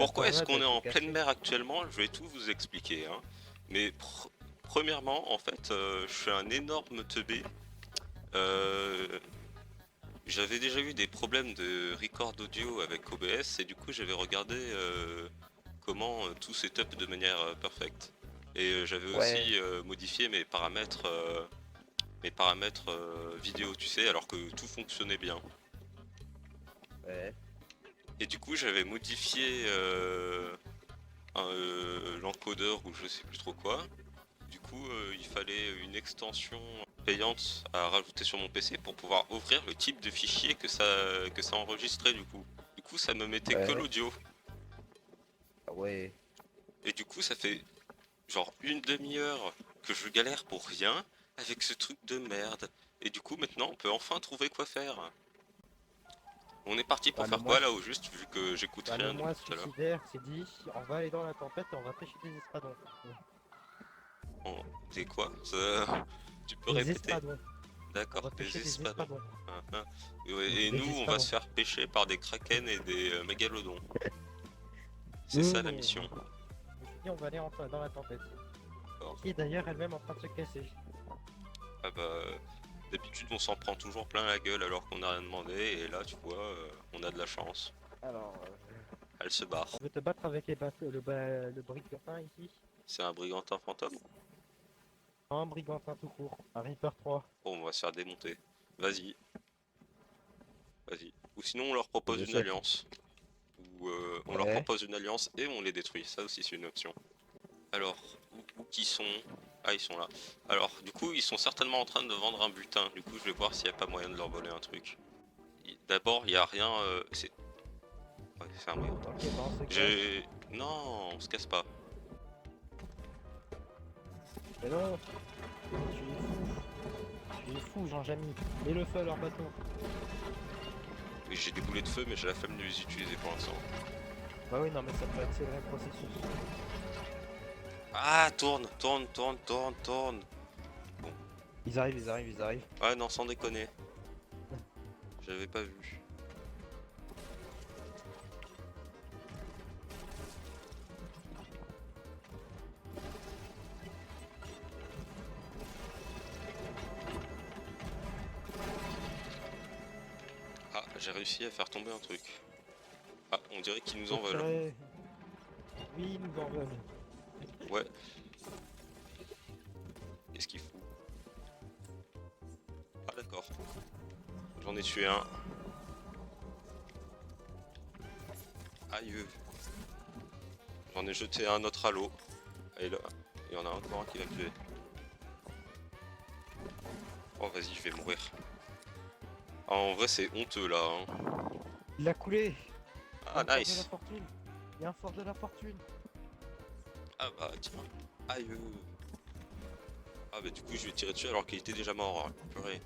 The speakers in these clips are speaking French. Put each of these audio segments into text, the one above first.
Pourquoi est-ce Internet qu'on elle est s'est en pleine cassée. mer actuellement? Je vais tout vous expliquer, hein. Mais premièrement, en fait, je suis un énorme teubé. Euh, J'avais déjà eu des problèmes de record audio avec OBS et du coup j'avais regardé comment tout setup de manière perfecte. Et j'avais Ouais, aussi modifié mes paramètres vidéo, tu sais, alors que tout fonctionnait bien. ouais. Et du coup j'avais modifié l'encodeur ou je sais plus trop quoi. Du coup, il fallait une extension payante à rajouter sur mon PC pour pouvoir ouvrir le type de fichier que ça enregistrait du coup. Du coup, ça me mettait que Ouais. l'audio. Ah ouais. Et du coup, ça fait genre une demi-heure que je galère pour rien avec ce truc de merde. Et du coup, maintenant, on peut enfin trouver quoi faire. On est parti pour Bah, le faire mois, quoi là au juste, vu que j'écoute bah, le rien mois depuis tout à l'heure. suicidaire s'est dit, on va aller dans la tempête et on va pêcher des espadons. C'est quoi Tu peux Des répéter? espadons. On D'accord, va des pêcher des espadons. espadons. Hein, hein. Et nous, Des on va se espadons. faire pêcher par des kraken et des mégalodons. C'est Nous, ça la mais mission. je me suis dit, on va aller dans la tempête. D'accord. Qui est d'ailleurs elle-même en train de se casser. Ah bah, d'habitude, on s'en prend toujours plein la gueule alors qu'on n'a rien demandé. Et là, tu vois, on a de la chance. Alors, Elle se barre. on veut te battre avec les bateaux, le brigantin ici. C'est un brigantin fantôme? Un brigantin tout court. Un Reaper 3. Bon, on va se faire démonter. Vas-y, vas-y. Ou sinon, on leur Et propose je une sais. alliance. Ou on leur Ouais. propose une alliance et on les détruit. Ça aussi, c'est une option. Alors, où qu'ils sont? Ah, ils sont là. Alors, du coup, ils sont certainement en train de vendre un butin. Du coup, je vais voir s'il n'y a pas moyen de leur voler un truc. D'abord, il n'y a rien. C'est ouais, c'est un brigantin. Ok, bah on se casse. J'ai. Non, on se casse pas. Mais non, tu es fou, Jean-Jamy. Mets le feu à leur bateau. J'ai des boulets de feu, mais j'ai la flemme de les utiliser pour l'instant. Bah oui, non, mais ça peut accélérer le processus. Ah, tourne, tourne, tourne, tourne, tourne. Bon. Ils arrivent, ils arrivent, ils arrivent. Ouais, non, sans déconner. J'avais pas vu. Ah, j'ai réussi à faire tomber un truc. Ah, on dirait qu'ils nous Faut en veulent. tirer. Oui, ils nous en veulent. Ouais. Qu'est-ce qu'il fout? Ah, d'accord. J'en ai tué un. Aïe. J'en ai jeté un autre à l'eau. Et là, il y en a encore un qui va me tuer. Oh, vas-y, je vais mourir. Ah, en vrai, c'est honteux là, hein. Il a coulé. Il y a Ah, un fort de la nice. fortune. Il y a un fort de la fortune. Ah bah, tiens. Aïe. Ah bah, du coup, je vais tirer dessus alors qu'il était déjà mort, hein. Purée.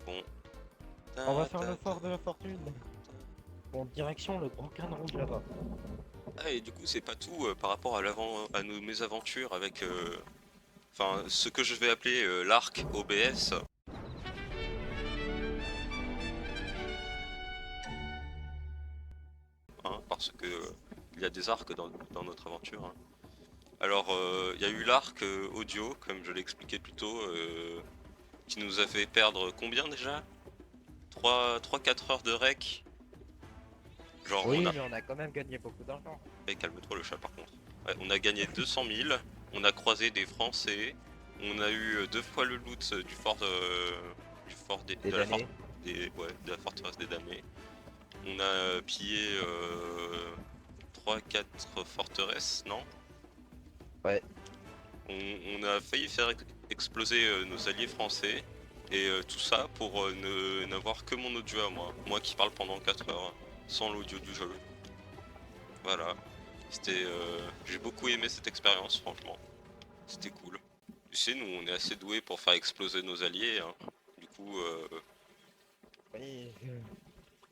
Bon. On va Ta, faire ta, le ta, fort de la fortune. ta. Bon, direction le grand canne rouge là-bas. Ah, et du coup, c'est pas tout par rapport à à nos mésaventures avec, enfin, ce que je vais appeler l'arc OBS. Hein, parce que il y a des arcs dans notre aventure, hein. Alors, il y a eu l'arc audio, comme je l'ai expliqué plus tôt, qui nous a fait perdre combien déjà? 3-4 heures de rec. Genre, on Oui, a. mais on a quand même gagné beaucoup d'argent. Eh, calme-toi le chat par contre. Ouais, on a gagné 200 000, on a croisé des Français, on a eu deux fois le loot du fort Des de la damnés. ouais, de la forteresse des damnés. On a pillé 3-4 forteresses, non? Ouais. On a failli faire exploser nos alliés français. Et tout ça pour n'avoir que mon audio à moi. Moi qui parle pendant 4 heures, sans l'audio du jeu. Voilà. C'était, j'ai beaucoup aimé cette expérience, franchement. C'était cool. Tu sais, nous, on est assez doués pour faire exploser nos alliés, hein. Du coup, Oui.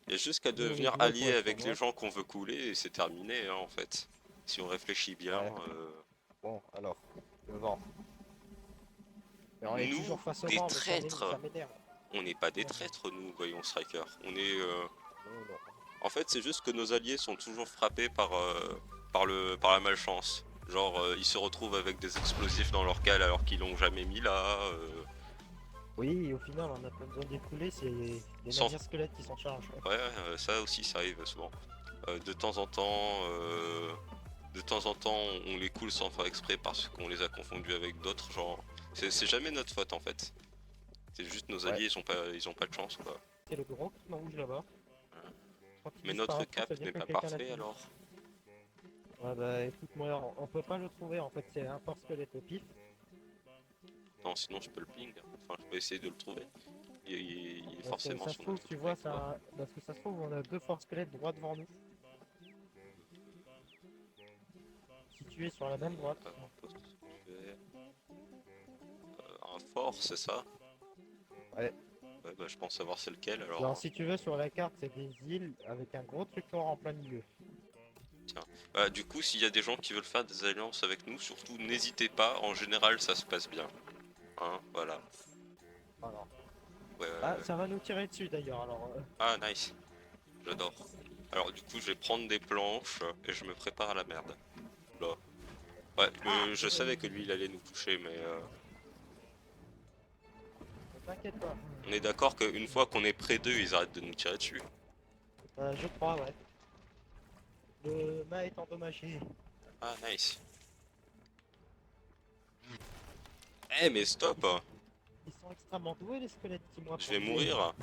il y a juste qu'à Nous, on est devenir doués pour allié être avec les sournois. gens qu'on veut couler et c'est terminé, hein, en fait. Si on réfléchit bien, Ouais. Bon, alors, le vent. Mais on est nous, toujours face au des vent, mais traîtres, ça m'énerve. on n'est pas des Non, traîtres, nous, voyons Striker. On est, non, non. En fait, c'est juste que nos alliés sont toujours frappés par la malchance. Genre, ils se retrouvent avec des explosifs dans leur cale alors qu'ils l'ont jamais mis là. Oui, au final, on a pas besoin d'écouler, c'est les Sans... navires squelettes qui s'en chargent. Ouais, ça aussi, ça arrive souvent. De temps en temps, on les coule sans faire exprès parce qu'on les a confondus avec d'autres. Genre, c'est jamais notre faute en fait. C'est juste nos Ouais. alliés, ils ont pas de chance quoi. C'est le grand qui rouge là-bas. Quand il Mais notre disparaît, ça cap veut dire n'est que pas quelqu'un l'a parfait tué. alors. Ouais bah écoute moi on peut pas le trouver en fait c'est un force squelette au pif. Non, sinon je peux le ping. Enfin, je peux essayer de le trouver. Il est Parce que forcément ça se sur trouve notre tu vois territoire. ça. Parce que ça se trouve on a deux forces squelettes droit devant nous. Situés sur la même droite. Poste sanctuaire. Un fort, c'est ça? Ouais. Ouais, bah je pense savoir c'est lequel alors. Alors si tu veux sur la carte c'est des îles avec un gros truc noir en plein milieu. Tiens. Bah du coup, s'il y a des gens qui veulent faire des alliances avec nous, surtout n'hésitez pas. En général, ça se passe bien. Hein, voilà. Voilà. Ouais, Ah ça va nous tirer dessus d'ailleurs alors. Ah, nice. J'adore. Alors du coup, je vais prendre des planches et je me prépare à la merde. Là. Ouais, je savais que lui, il allait nous toucher, mais T'inquiète pas. on est d'accord qu'une fois qu'on est près d'eux, ils arrêtent de nous tirer dessus. Je crois ouais. Le mât est endommagé. Ah, nice. Eh, mais stop! Ils sont extrêmement doués les squelettes dis-moi. Je vais mourir.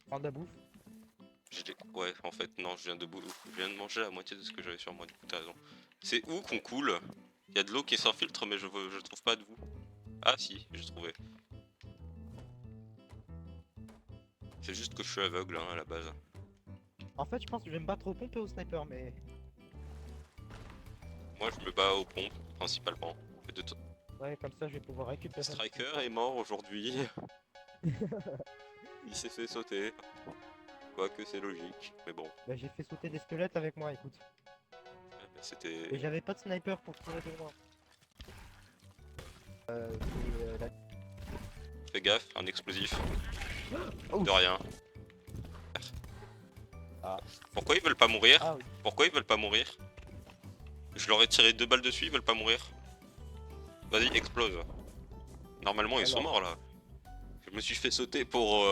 Prendre la bouffe. Ouais, en fait, non, je viens de manger la moitié de ce que j'avais sur moi, du coup, t'as raison. C'est où qu'on coule? Il y a de l'eau qui s'infiltre, mais je trouve pas de vous. Ah, si, j'ai trouvé. C'est juste que je suis aveugle, hein, à la base. En fait je pense que je vais me battre au pompe et au sniper mais. Moi, je me bats aux pompes, principalement. Et de t- Ouais comme ça je vais pouvoir récupérer. Striker est mort aujourd'hui. Il s'est fait sauter. Quoique c'est logique, mais bon. Bah j'ai fait sauter des squelettes avec moi écoute. Ouais, mais c'était... Et j'avais pas de sniper pour tirer de loin. La... Fais gaffe, un explosif. Oh. De rien. Ah. Pourquoi ils veulent pas mourir? Ah oui. Pourquoi ils veulent pas mourir? Je leur ai tiré 2 balles dessus, ils veulent pas mourir. Vas-y, explose. Normalement, ils sont Alors. morts là. Je me suis fait sauter pour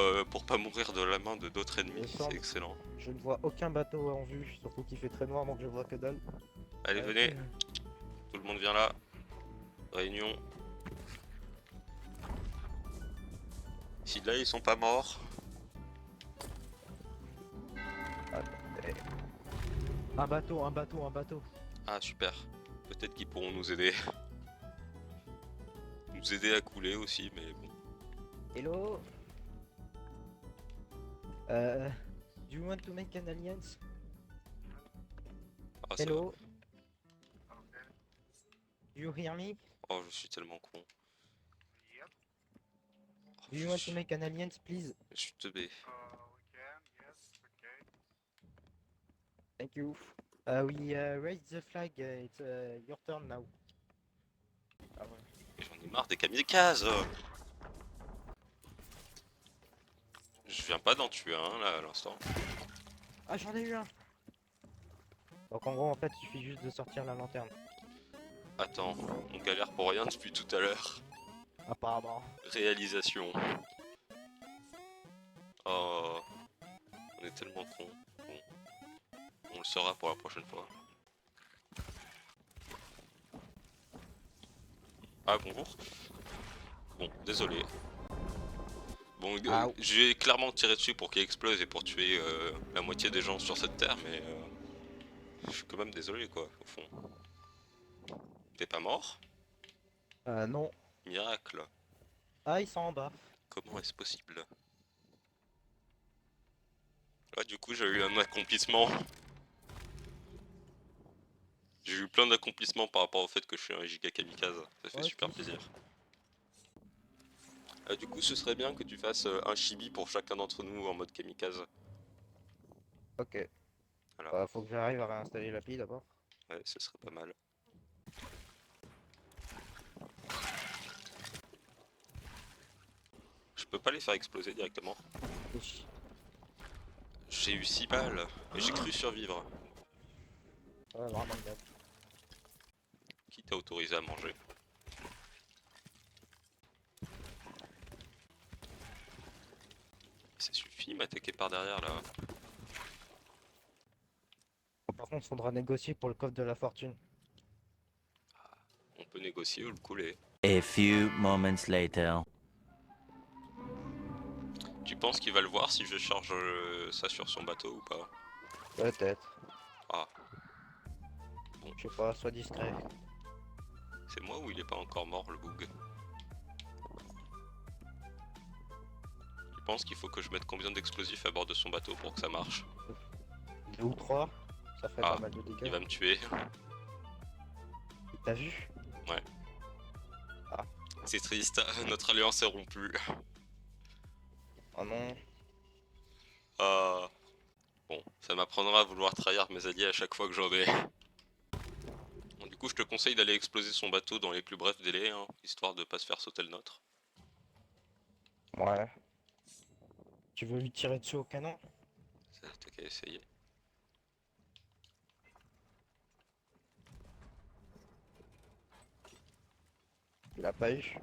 pas mourir de la main de d'autres ennemis, Il me semble. c'est excellent. Je ne vois aucun bateau en vue, surtout qu'il fait très noir donc je vois que dalle. Allez, venez, tout le monde vient là. Réunion. Si là ils sont pas morts, Un bateau, un bateau, un bateau. ah super. Peut-être qu'ils pourront nous aider. Nous aider à couler aussi, mais bon. Hello. Do you want to make an alliance? Ah, ça va. Hello. Do you hear me? Oh, je suis tellement con. Oh, Do you want to make an alliance, please? je suis teubé. Thank you. We raise the flag. It's your turn now. Ah ouais. Et j'en ai marre des kamikazes. Je viens pas d'en tuer un là à l'instant. Ah j'en ai eu un. Donc en gros en fait il suffit juste de sortir la lanterne. Attends, on galère pour rien depuis tout à l'heure. Apparemment. Réalisation. Oh, on est tellement con. Bon. On le saura pour la prochaine fois. Ah bonjour. Bon, désolé. Bon, Ah. je vais clairement tirer dessus pour qu'il explose et pour tuer la moitié des gens sur cette terre, mais je suis quand même désolé quoi, au fond. T'es pas mort? Non. Miracle. Ah ils sont en bas. Comment est-ce possible? Ouais, du coup j'ai eu un accomplissement. J'ai eu plein d'accomplissements par rapport au fait que je suis un giga kamikaze. Ça fait Ouais, super tous. plaisir. Du coup, ce serait bien que tu fasses un chibi pour chacun d'entre nous en mode kamikaze. Ok. Voilà. Faut que j'arrive à réinstaller l'appli d'abord. Ouais, ce serait pas mal. Je peux pas les faire exploser directement. Oui. J'ai eu 6 balles et j'ai cru survivre. Ouais, vraiment bien. Qui t'a autorisé à manger? Ça suffit, il m'attaquer par derrière là. Par contre, faudra négocier pour le coffre de la fortune. On peut négocier ou le couler. A few moments later. Tu penses qu'il va le voir si je charge ça sur son bateau ou pas? Peut-être. Ah, Je sais pas, sois discret. c'est moi ou il est pas encore mort le boug? Tu penses qu'il faut que je mette combien d'explosifs à bord de son bateau pour que ça marche? 2 ou 3, ça fait Ah, pas mal de Il dégâts. va me tuer. T'as vu? C'est triste, notre alliance est rompue. Oh non. Ah. Bon, ça m'apprendra à vouloir trahir mes alliés à chaque fois que j'en ai. Bon, du coup, je te conseille d'aller exploser son bateau dans les plus brefs délais, hein, histoire de pas se faire sauter le nôtre. Ouais. Tu veux lui tirer dessus au canon? T'as qu'à essayer. Tu l'as pas eu?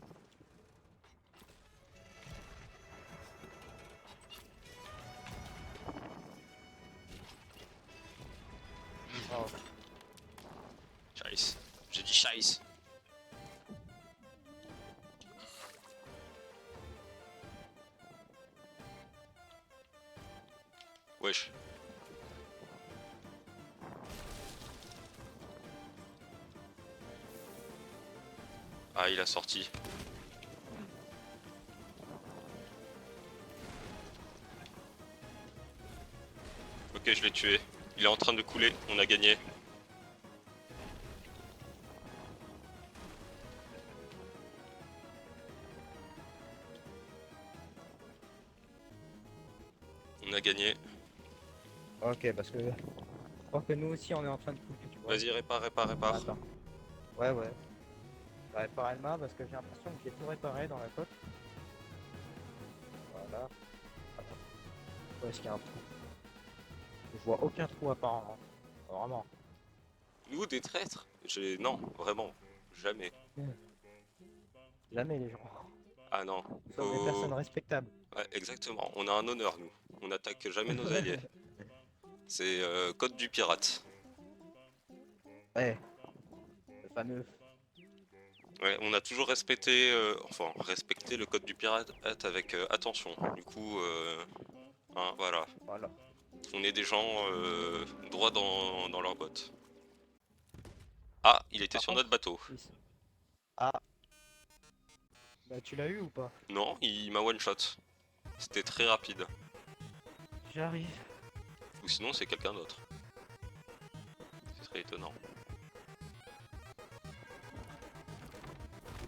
Oh. Scheiße. J'ai dit scheiße. Wesh. Ah, il a sorti. Ok, je l'ai tué. Il est en train de couler, on a gagné. On a gagné. Ok, parce que je crois que nous aussi on est en train de couper, tu vois. Vas-y, répare, répare, répare. Attends. Ouais, ouais. Bah, répare Elma parce que j'ai l'impression que j'ai tout réparé dans la côte. Voilà. Attends. Où est-ce qu'il y a un trou? Je vois aucun trou apparemment. Vraiment. Nous, des traîtres? Non, vraiment. Jamais. Jamais les gens. Ah non. Nous sommes des personnes respectables. Ouais, exactement. On a un honneur, nous. On n'attaque jamais nos alliés. C'est code du pirate. Ouais. Le fameux. Ouais, on a toujours respecté, respecté le code du pirate avec attention. Du coup, hein, voilà. Voilà. On est des gens droits dans leurs bottes. Ah, il était Par sur contre, notre bateau. Ah. Bah tu l'as eu ou pas? Non, il m'a one shot. C'était très rapide. J'arrive. Ou sinon, c'est quelqu'un d'autre. Ce serait étonnant.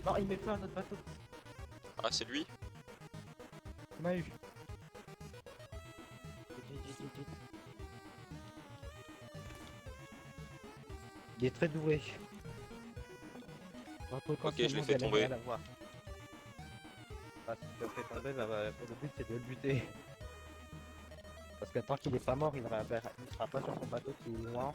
Non, il met feu à notre bateau. Ah, c'est lui? Il m'a eu. Vite, vite, vite, vite, vite. Il est très doué. Ok, je l'ai fait tomber. Ah, si tu le fais tomber, le but c'est de le buter. Parce que tant qu'il est pas mort, il sera pas sur son bateau tout loin.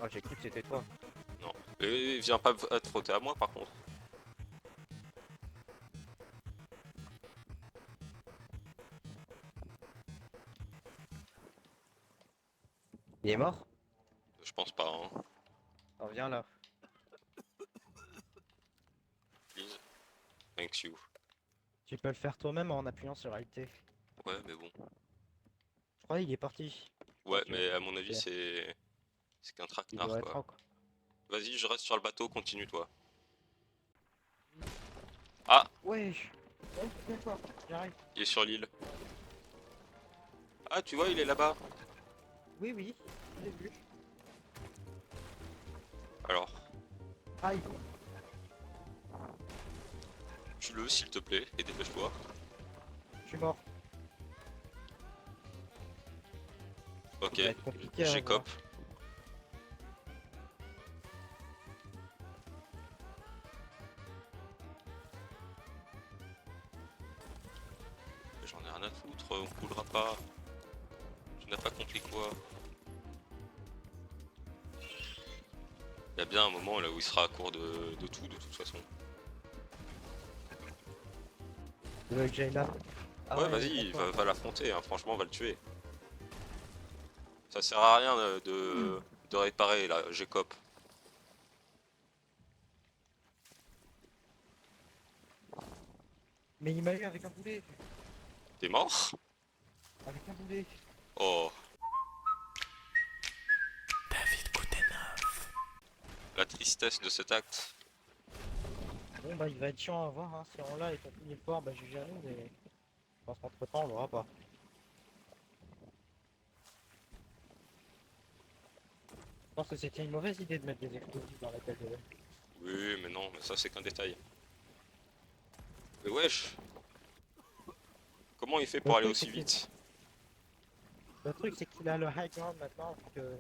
Oh, j'ai cru que c'était toi. Non. Et viens pas te frotter à moi, par contre. Il est mort? Je pense pas, hein. Oh, viens là. Please. Thanks you. Tu peux le faire toi-même en appuyant sur Alt. Je Ouais, mais bon. crois qu'il est parti. Ouais, Ok. mais à mon avis, Ok. c'est qu'un Il traquenard, doit être quoi. encore. Vas-y, je reste sur le bateau, continue, toi. Ah, Wesh. Ouais, d'accord, j'arrive. il est sur l'île. Ah, tu vois, il est là-bas. Oui, oui, j'ai vu. Alors, Aïe. tue-le, s'il te plaît, et dépêche-toi. Je suis mort. Ok, Ça va être compliqué à j'ai avoir. cop. J'en ai rien à foutre, on coulera pas. Tu n'as pas compris quoi. Il y a bien un moment là où il sera à court de tout de toute façon. Tu veux que j'aille là? Ah Ouais, vas-y, d'accord. va l'affronter, hein. Franchement, va le tuer. Ça sert à rien de réparer là, G-Cop. Mais il m'a eu avec un boulet. T'es mort? Avec un boulet. Oh. La tristesse de cet acte. Bon bah il va être chiant à voir, hein. Si on l'a et qu'on finit fort, bah j'ai à nous, mais je pense qu'entre temps on l'aura pas. Je pense que c'était une mauvaise idée de mettre des explosifs dans la tête de l'homme. Oui, mais non, mais ça c'est qu'un détail. Mais wesh! Comment il fait pour Le aller truc, aussi c'est vite? Le truc c'est qu'il a le high ground maintenant, vu que...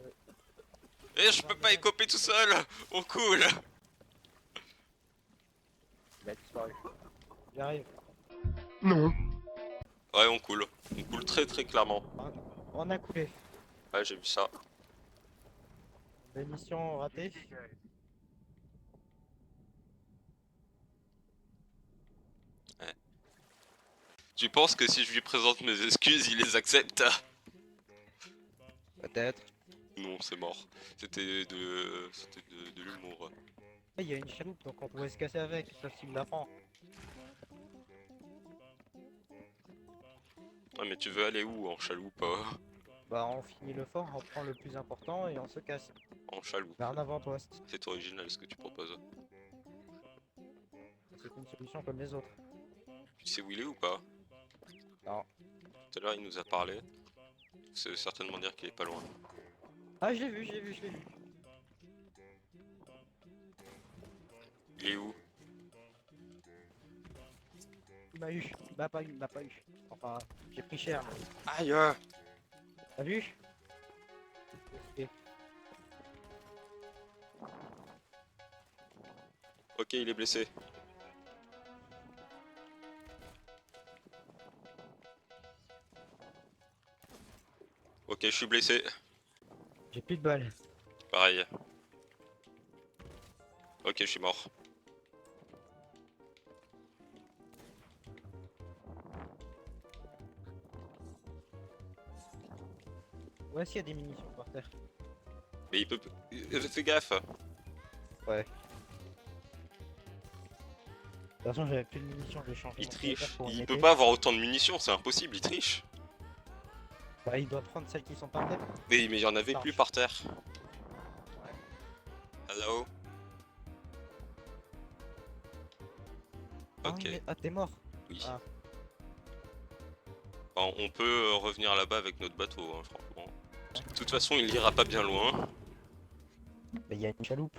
Eh, je peux pas écoper tout seul! On coule! Il a disparu. J'arrive. Ouais, on coule. On coule très très clairement. On a coulé. Ouais, j'ai vu ça. Mission ratée. Tu penses que si je lui présente mes excuses, il les accepte? Peut-être. Non, c'est mort. C'était de l'humour. Il y a une chaloupe donc on pourrait se casser avec, sauf s'il la prend. Ouais, mais tu veux aller où en chaloupe? Bah on finit le fort, on prend le plus important et on se casse. En chaloupe. Vers un avant-poste. C'est original ce que tu proposes. C'est une solution comme les autres. Tu sais où il est ou pas? Non. Tout à l'heure il nous a parlé. Ça veut certainement dire qu'il est pas loin. Ah je l'ai vu, je l'ai vu, je l'ai vu. Il est où? Il m'a eu. Il m'a pas eu, il m'a pas eu. Enfin, j'ai pris cher. Mais... Aïe! T'as vu? Ok. Ok, il est blessé. Ok, je suis blessé. J'ai plus de balles. Pareil. Ok, je suis mort. Ouais, s'il y a des munitions par terre. Mais il peut... Fais gaffe! Ouais. De toute façon, j'avais plus de munitions, j'ai changé. Il mon triche. sniper pour une Il peut épée. pas avoir autant de munitions, c'est impossible, il triche. Bah, il doit prendre celles qui sont par terre. Mais il y en avait Charge. plus par terre. Hello? Ah, Ok, mais... ah t'es mort. oui. Ah. Bon, on peut revenir là-bas avec notre bateau, hein, franchement. De toute façon, il ira pas bien loin. Mais il y a une chaloupe.